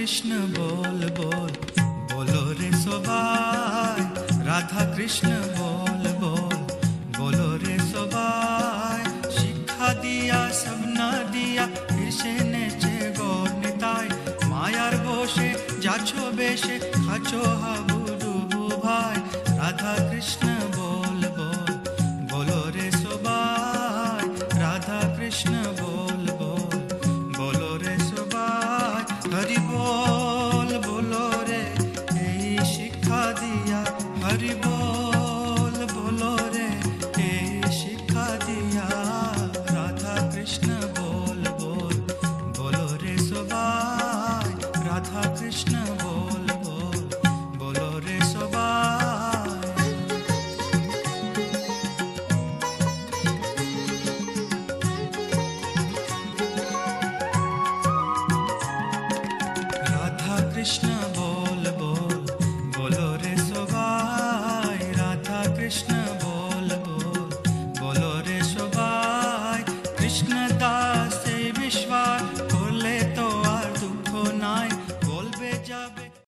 कृष्ण बोल बोल बोलो रे सबाई, राधा कृष्ण बोल बोल बोलो रे सबाई। शिक्षा दिया सब ना दिया फिर से नेचे गौर निताई, मायार बोशे जाछो बेशे खाचो हाबुडुबु भाई। राधा कृष्ण बोल बोल बोलो रे सबाई, राधा कृष्ण बोल बोल बोलो रे सबाई। हरि बोल बोलो रे এই শিক্ষা দিয়া, হরি বল বলো রে এই শিক্ষা দিয়া। রাধা কৃষ্ণ বল বল বলো রে সবাই, রাধা কৃষ্ণ বল বল বলো রে সবাই। রাধা কৃষ্ণ